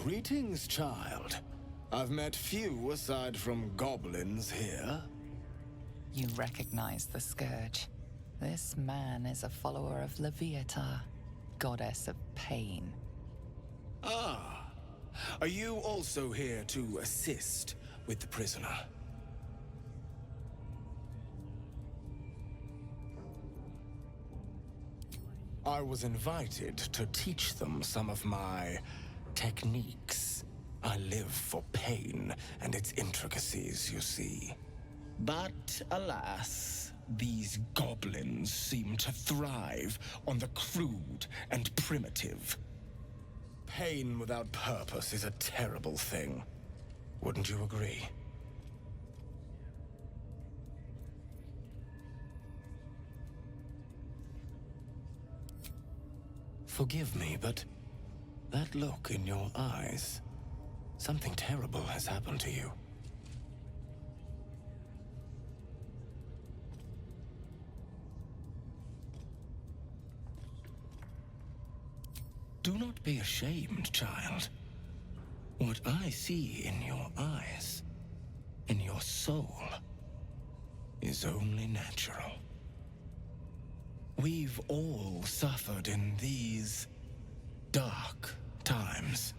Greetings, child. I've met few aside from goblins here. You recognize the scourge. This man is a follower of Leviatha, goddess of pain. Ah, are you also here to assist with the prisoner? I was invited to teach them some of my techniques. I live for pain and its intricacies, you see. But alas, these goblins seem to thrive on the crude and primitive. Pain without purpose is a terrible thing. Wouldn't you agree? Forgive me, but that look in your eyes, something terrible has happened to you. Do not be ashamed, child. What I see in your eyes, in your soul, is only natural. We've all suffered in these dark times.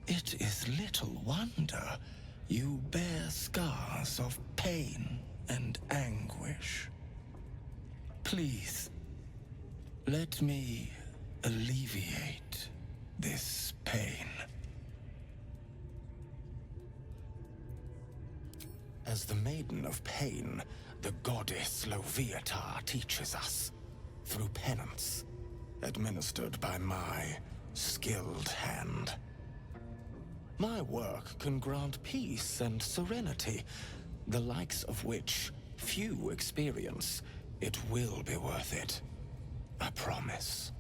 It is little wonder you bear scars of pain and anguish. Please, let me alleviate this pain. As the Maiden of Pain, the goddess Leviatha teaches us through penance, administered by my skilled hand. My work can grant peace and serenity, the likes of which few experience. It will be worth it. I promise.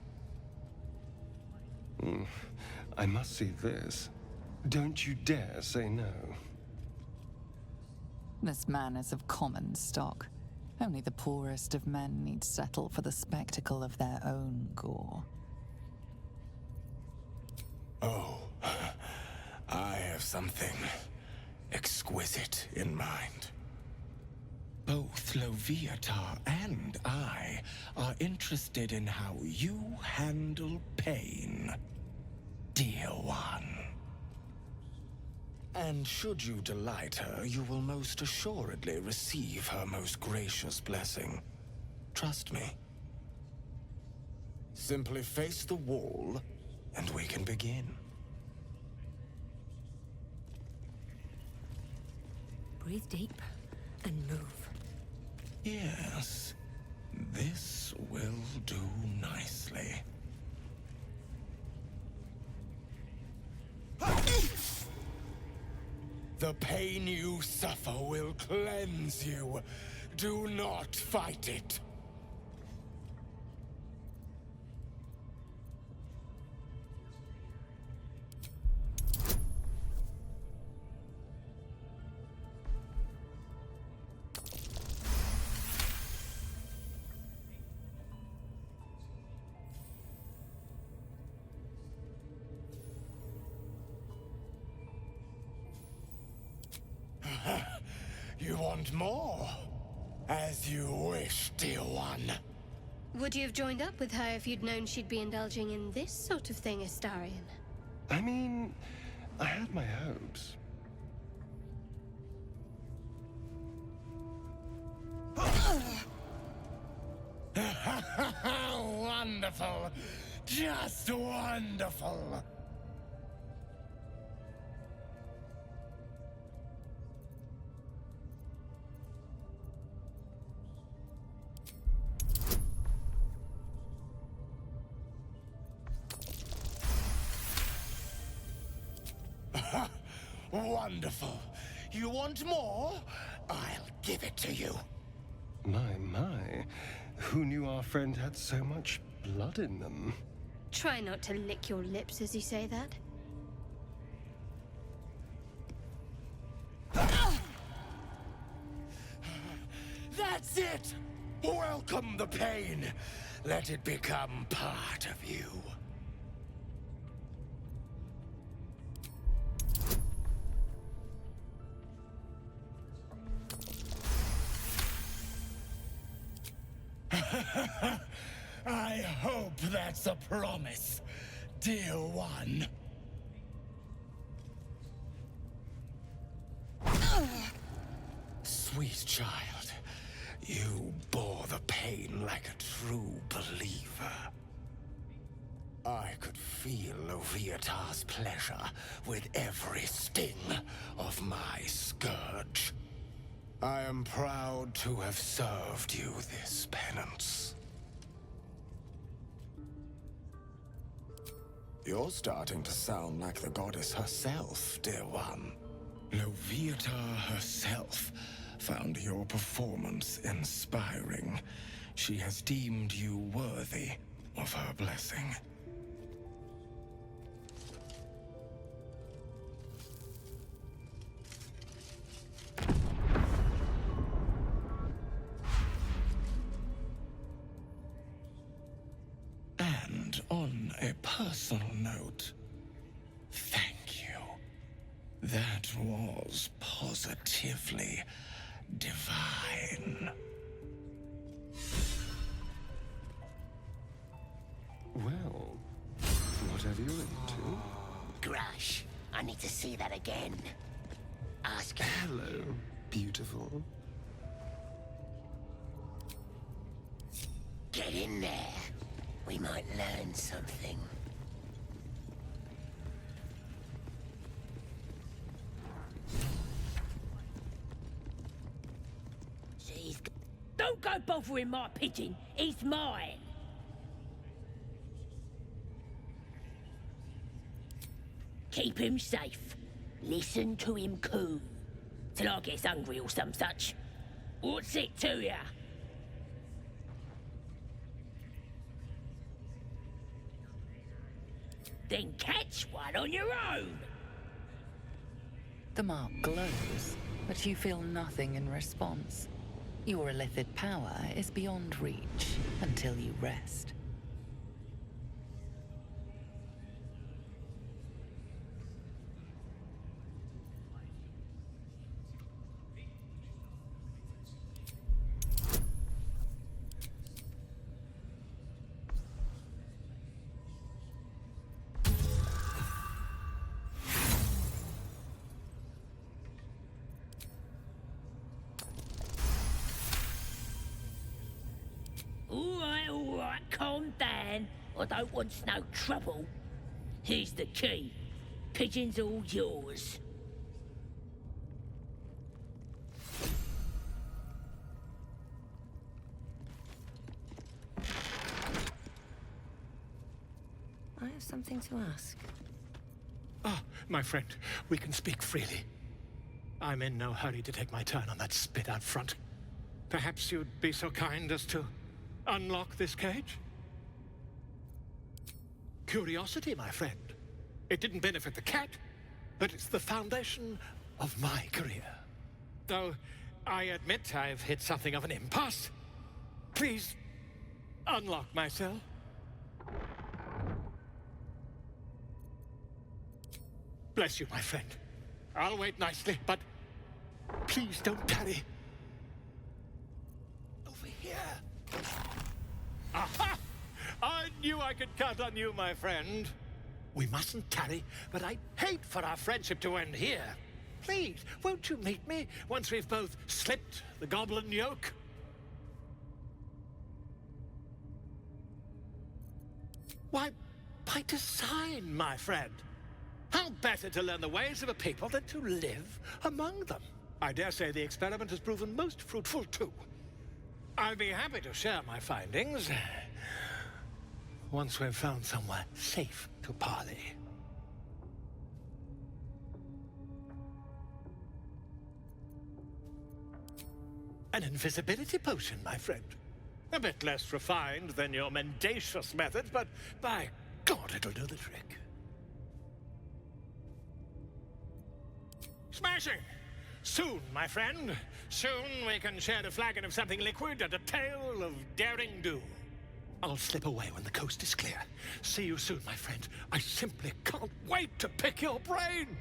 I must see this. Don't you dare say no. This man is of common stock. Only the poorest of men need settle for the spectacle of their own gore. Oh, I have something exquisite in mind. Both Leviatha and I are interested in how you handle pain, dear one. And should you delight her, you will most assuredly receive her most gracious blessing. Trust me. Simply face the wall, and we can begin. Breathe deep and move. Yes, this will do nicely. The pain you suffer will cleanse you. Do not fight it. You want more? As you wish, dear one. Would you have joined up with her if you'd known she'd be indulging in this sort of thing, Astarion? I mean, I had my hopes. Wonderful. Just wonderful. Wonderful. You want more? I'll give it to you. My. Who knew our friend had so much blood in them? Try not to lick your lips as you say that. That's it! Welcome the pain. Let it become part of you. I hope that's a promise, dear one. Sweet child, you bore the pain like a true believer. I could feel Loviatar's pleasure with every sting of my scourge. I am proud to have served you this penance. You're starting to sound like the goddess herself, dear one. Loviatar herself found your performance inspiring. She has deemed you worthy of her blessing. And on a personal note, thank you. That was positively divine. Well, whatever you're into. Grush, I need to see that again. Ask her. Hello, beautiful. Get in there. We might learn something. She's... Don't go bothering my pigeon. He's mine. Keep him safe. Listen to him coo. Till I gets hungry or some such. What's it to ya? Then catch one on your own. The mark glows, but you feel nothing in response. Your illithid power is beyond reach until you rest. All right, calm down. I don't want no trouble. Here's the key. Pigeon's all yours. I have something to ask. Ah, my friend, we can speak freely. I'm in no hurry to take my turn on that spit out front. Perhaps you'd be so kind as to unlock this cage? Curiosity, my friend. It didn't benefit the cat, but it's the foundation of my career. Though I admit I've hit something of an impasse. Please, unlock my cell. Bless you, my friend. I'll wait nicely, but please don't tarry. Over here. Aha! I knew I could count on you, my friend. We mustn't tarry, but I'd hate for our friendship to end here. Please, won't you meet me once we've both slipped the goblin yoke? Why, by design, my friend. How better to learn the ways of a people than to live among them? I dare say the experiment has proven most fruitful, too. I'd be happy to share my findings once we've found somewhere safe to parley. An invisibility potion, my friend. A bit less refined than your mendacious methods, but by God, it'll do the trick. Smashing! Soon, my friend. Soon we can share a flagon of something liquid and a tale of daring do. I'll slip away when the coast is clear. See you soon, my friend. I simply can't wait to pick your brain!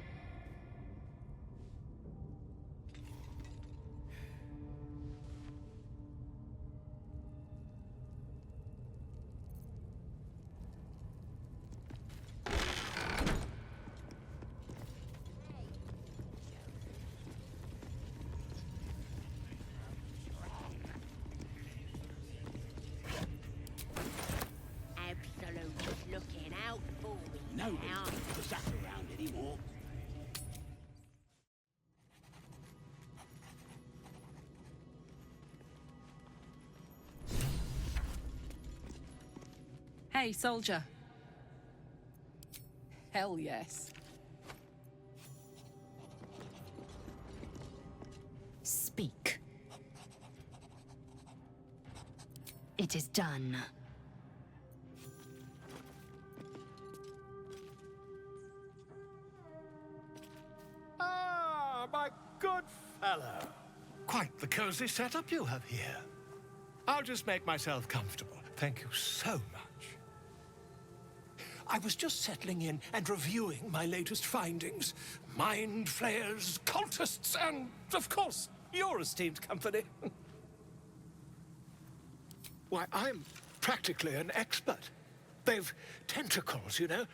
Hey, soldier. Hell yes. Speak. It is done. Ah, my good fellow. Quite the cozy setup you have here. I'll just make myself comfortable. Thank you so much. I was just settling in and reviewing my latest findings. Mind flayers, cultists, and, of course, your esteemed company. Why, I'm practically an expert. They've tentacles, you know.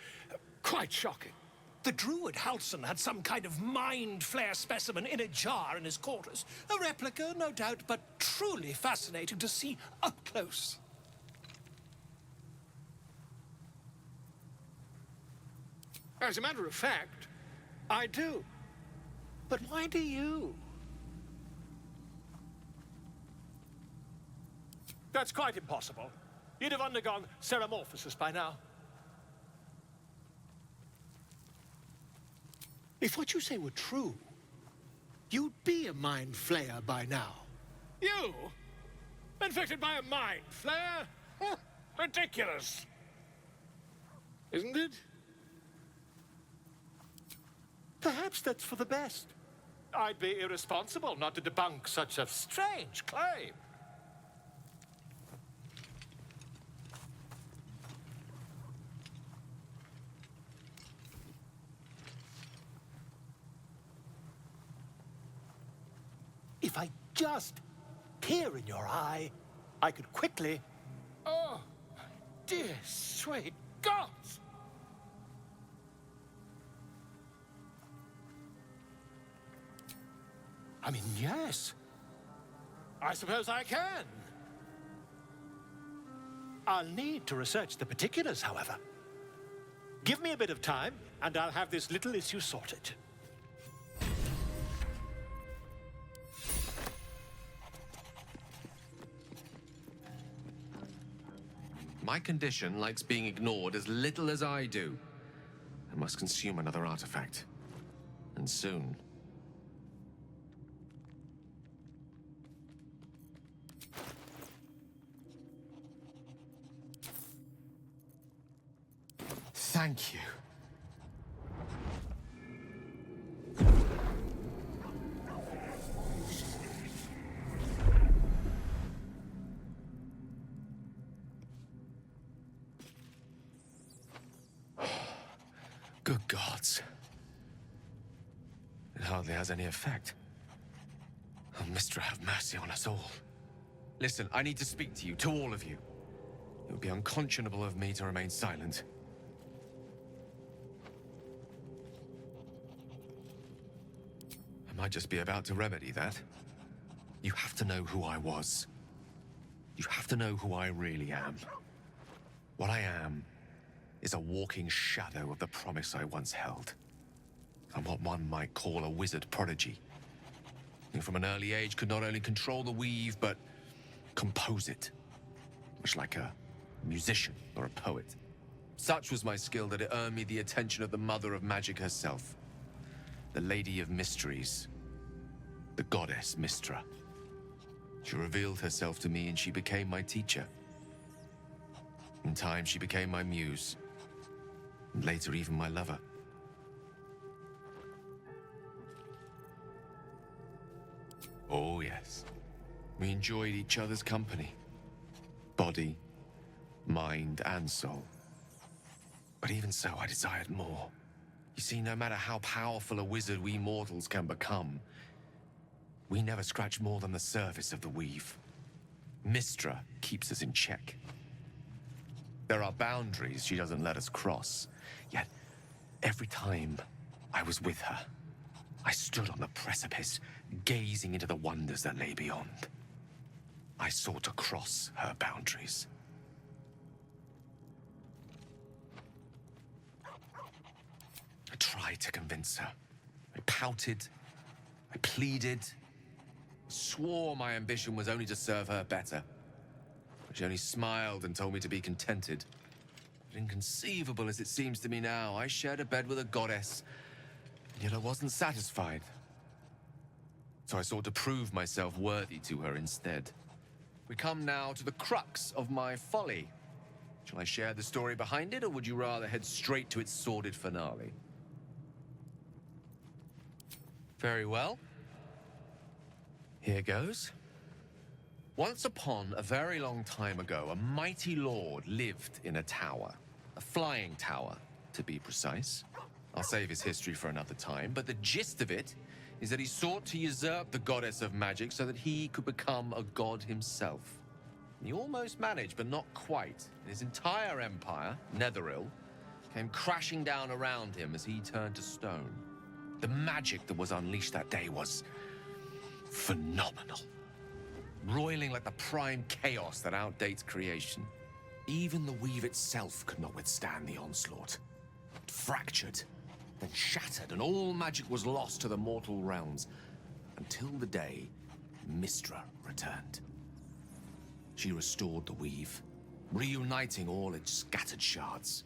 Quite shocking. The druid Halson had some kind of mind flare specimen in a jar in his quarters. A replica, no doubt, but truly fascinating to see up close. As a matter of fact, I do. But why do you? That's quite impossible. You'd have undergone ceramorphosis by now. If what you say were true, you'd be a mind flayer by now. You? Infected by a mind flare? Ridiculous. Isn't it? Perhaps that's for the best. I'd be irresponsible not to debunk such a strange claim. If I just peer in your eye, I could quickly... Oh, dear sweet gods! I mean, yes. I suppose I can. I'll need to research the particulars, however. Give me a bit of time, and I'll have this little issue sorted. My condition likes being ignored as little as I do. I must consume another artifact. And soon. Thank you. Good gods. It hardly has any effect. Oh, Mistra, have mercy on us all. Listen, I need to speak to you, to all of you. It would be unconscionable of me to remain silent. I might just be about to remedy that. You have to know who I was. You have to know who I really am. What I am is a walking shadow of the promise I once held. I'm what one might call a wizard prodigy, who from an early age could not only control the weave, but compose it, much like a musician or a poet. Such was my skill that it earned me the attention of the mother of magic herself, the Lady of Mysteries, the goddess Mistra. She revealed herself to me and she became my teacher. In time, she became my muse, and later even my lover. Oh yes, we enjoyed each other's company. Body, mind, and soul. But even so, I desired more. You see, no matter how powerful a wizard we mortals can become, we never scratch more than the surface of the weave. Mistra keeps us in check. There are boundaries she doesn't let us cross. Yet, every time I was with her, I stood on the precipice, gazing into the wonders that lay beyond. I sought to cross her boundaries. I tried to convince her. I pouted. I pleaded. Swore my ambition was only to serve her better. She only smiled and told me to be contented. Inconceivable as it seems to me now, I shared a bed with a goddess, yet I wasn't satisfied. So I sought to prove myself worthy to her instead. We come now to the crux of my folly. Shall I share the story behind it, or would you rather head straight to its sordid finale? Very well. Here goes. Once upon a very long time ago, a mighty lord lived in a tower. A flying tower, to be precise. I'll save his history for another time, but the gist of it is that he sought to usurp the goddess of magic so that he could become a god himself. He almost managed, but not quite. His entire empire, Netheril, came crashing down around him as he turned to stone. The magic that was unleashed that day was phenomenal. Roiling like the prime chaos that outdates creation. Even the weave itself could not withstand the onslaught. It fractured, then shattered, and all magic was lost to the mortal realms, until the day Mystra returned. She restored the weave, reuniting all its scattered shards.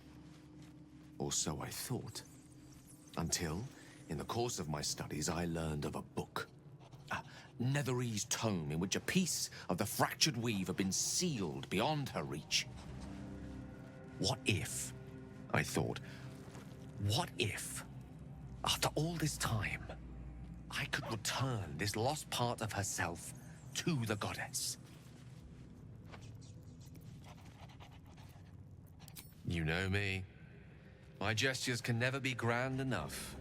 Or so I thought. Until, in the course of my studies, I learned of a book. A Netherese tome in which a piece of the fractured weave had been sealed beyond her reach. What if, I thought, what if, after all this time, I could return this lost part of herself to the goddess? You know me. My gestures can never be grand enough.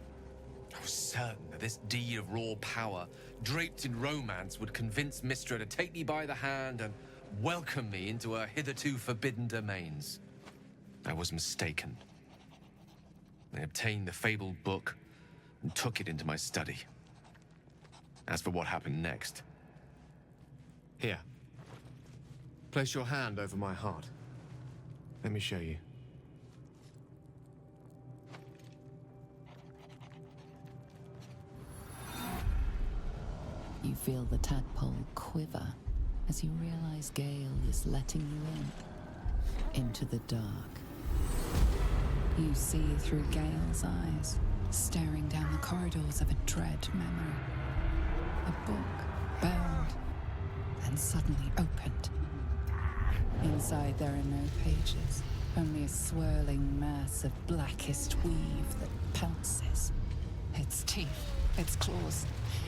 I was certain that this deed of raw power, draped in romance, would convince Mystra to take me by the hand and welcome me into her hitherto forbidden domains. I was mistaken. I obtained the fabled book and took it into my study. As for what happened next... Here. Place your hand over my heart. Let me show you. You feel the tadpole quiver as you realize Gale is letting you into the dark. You see through Gale's eyes, staring down the corridors of a dread memory. A book bound and suddenly opened. Inside there are no pages, only a swirling mass of blackest weave that pounces. Its teeth, its claws,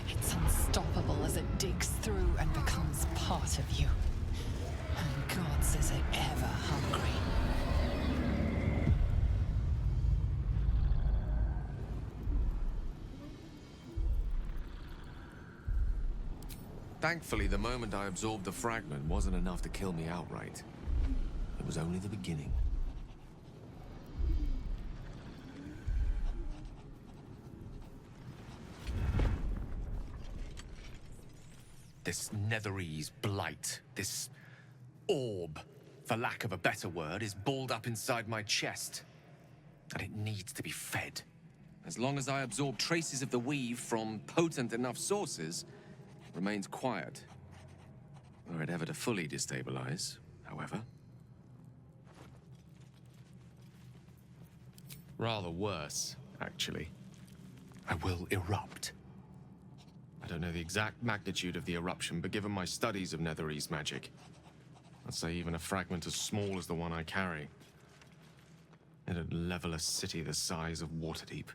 it's unstoppable as it digs through and becomes part of you. And gods, is it ever hungry. Thankfully, the moment I absorbed the fragment wasn't enough to kill me outright. It was only the beginning. This Netherese blight, this orb, for lack of a better word, is balled up inside my chest. And it needs to be fed. As long as I absorb traces of the weave from potent enough sources, it remains quiet. Were it ever to fully destabilize, however. Rather worse, actually. I will erupt. I don't know the exact magnitude of the eruption, but given my studies of Netherese magic, I'd say even a fragment as small as the one I carry, it'd level a city the size of Waterdeep.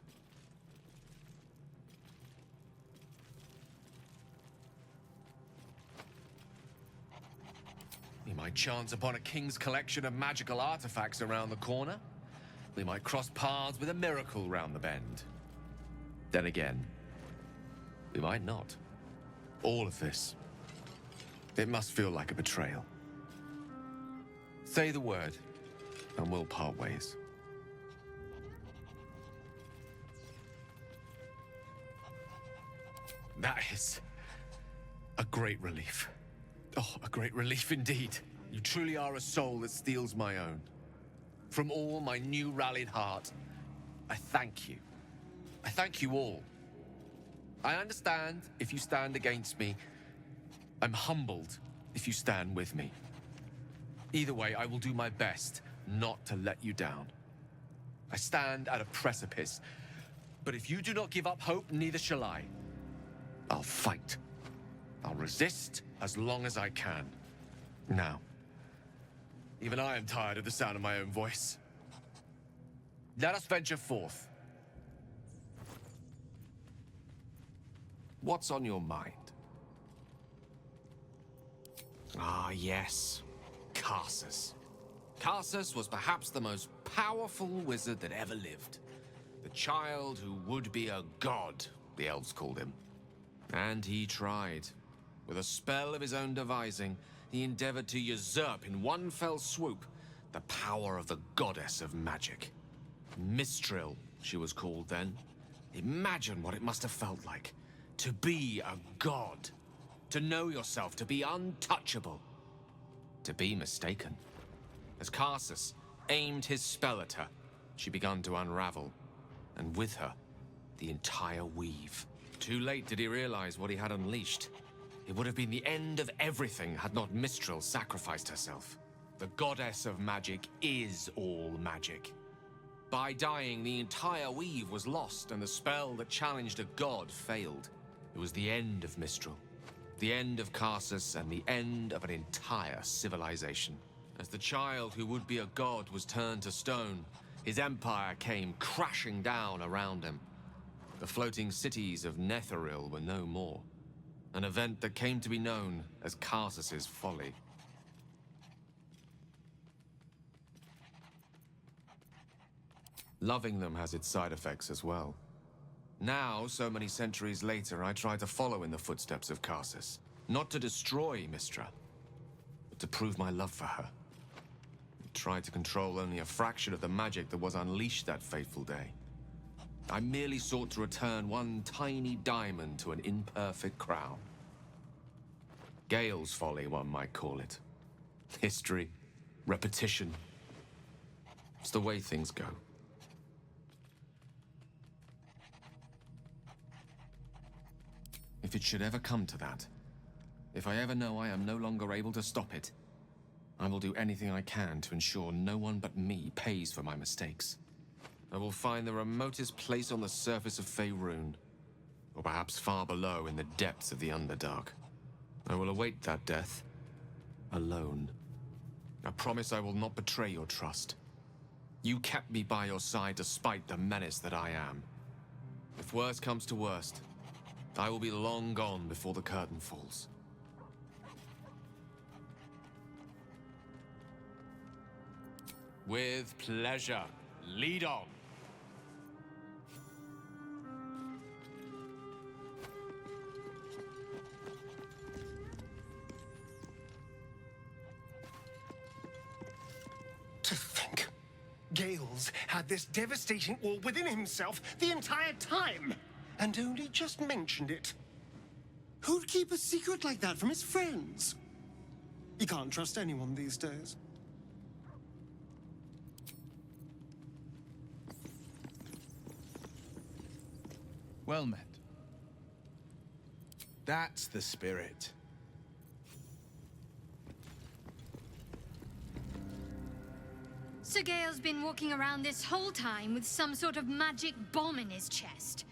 We might chance upon a king's collection of magical artifacts around the corner. We might cross paths with a miracle round the bend. Then again, we might not. All of this. It must feel like a betrayal. Say the word, and we'll part ways. That is a great relief. Oh, a great relief indeed. You truly are a soul that steals my own. From all my new rallied heart, I thank you. I thank you all. I understand if you stand against me. I'm humbled if you stand with me. Either way, I will do my best not to let you down. I stand at a precipice, but if you do not give up hope, neither shall I. I'll fight. I'll resist as long as I can. Now, even I am tired of the sound of my own voice. Let us venture forth. What's on your mind? Ah, yes. Karsus. Karsus was perhaps the most powerful wizard that ever lived. The child who would be a god, the elves called him. And he tried. With a spell of his own devising, he endeavored to usurp in one fell swoop the power of the goddess of magic. Mistral, she was called then. Imagine what it must have felt like to be a god. To know yourself, to be untouchable. To be mistaken. As Karsus aimed his spell at her, she began to unravel. And with her, the entire weave. Too late did he realize what he had unleashed. It would have been the end of everything had not Mistral sacrificed herself. The goddess of magic is all magic. By dying, the entire weave was lost, and the spell that challenged a god failed. It was the end of Mistral. The end of Karsus, and the end of an entire civilization. As the child who would be a god was turned to stone, his empire came crashing down around him. The floating cities of Netheril were no more. An event that came to be known as Karsus's folly. Loving them has its side effects as well. Now, so many centuries later, I try to follow in the footsteps of Karsus. Not to destroy Mystra, but to prove my love for her. I tried to control only a fraction of the magic that was unleashed that fateful day. I merely sought to return one tiny diamond to an imperfect crown. Gale's folly, one might call it. History, repetition. It's the way things go. If it should ever come to that, if I ever know I am no longer able to stop it, I will do anything I can to ensure no one but me pays for my mistakes. I will find the remotest place on the surface of Faerun, or perhaps far below in the depths of the Underdark. I will await that death, alone. I promise I will not betray your trust. You kept me by your side despite the menace that I am. If worst comes to worst, I will be long gone before the curtain falls. With pleasure. Lead on. To think, Gale's had this devastating all within himself the entire time, and only just mentioned it. Who'd keep a secret like that from his friends? You can't trust anyone these days. Well met. That's the spirit. So Gale's been walking around this whole time with some sort of magic bomb in his chest.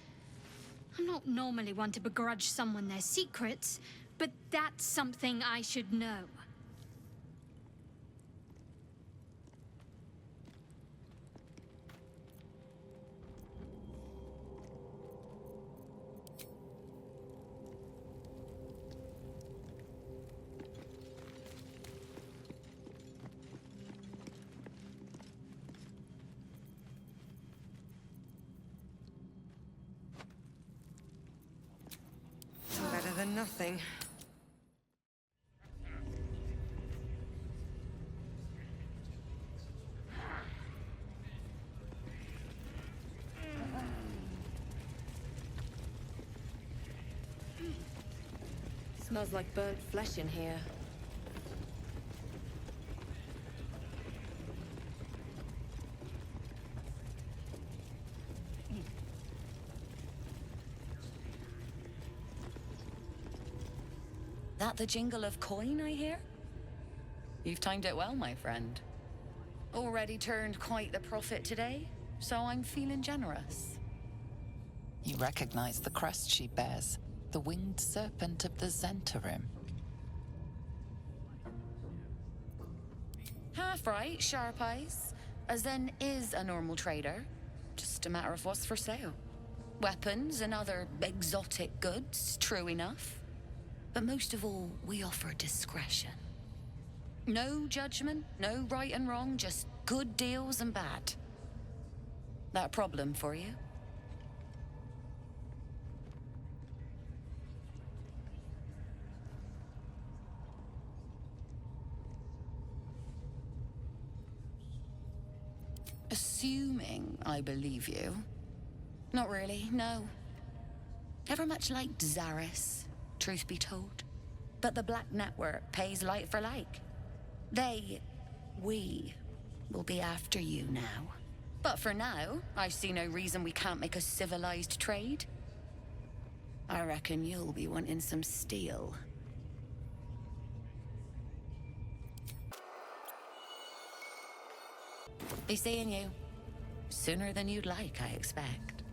I'm not normally one to begrudge someone their secrets, but that's something I should know. Better than nothing. Smells like burnt flesh in here. That the jingle of coin I hear? You've timed it well, my friend. Already turned quite the profit today, so I'm feeling generous. You recognize the crest she bears, the winged serpent of the Zentarim. Half right, sharp eyes. A Zen is a normal trader. Just a matter of what's for sale. Weapons and other exotic goods, true enough. But most of all, we offer discretion. No judgment, no right and wrong, just good deals and bad. That a problem for you? Assuming I believe you. Not really, no. Ever much like Tavaris, truth be told. But the Black Network pays like for like. We will be after you now. But for now, I see no reason we can't make a civilized trade. I reckon you'll be wanting some steel. Be seeing you. Sooner than you'd like, I expect.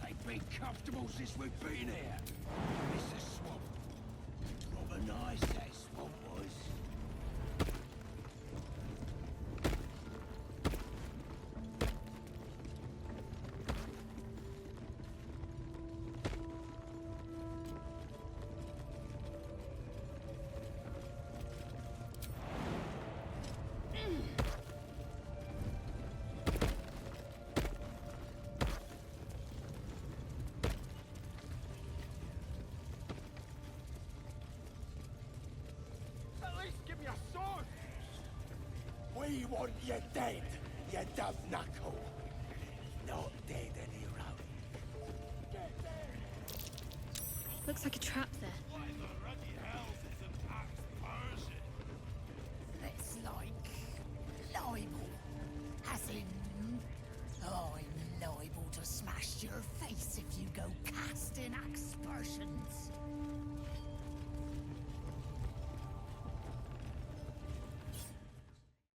Ain't been comfortable since we've been here. This is swamp. Proper nice that swamp was. We want you dead, you dumb knuckle. Not dead any road. Looks like a trap there. It's like libel. As in, I'm liable to smash your face if you go casting aspersions.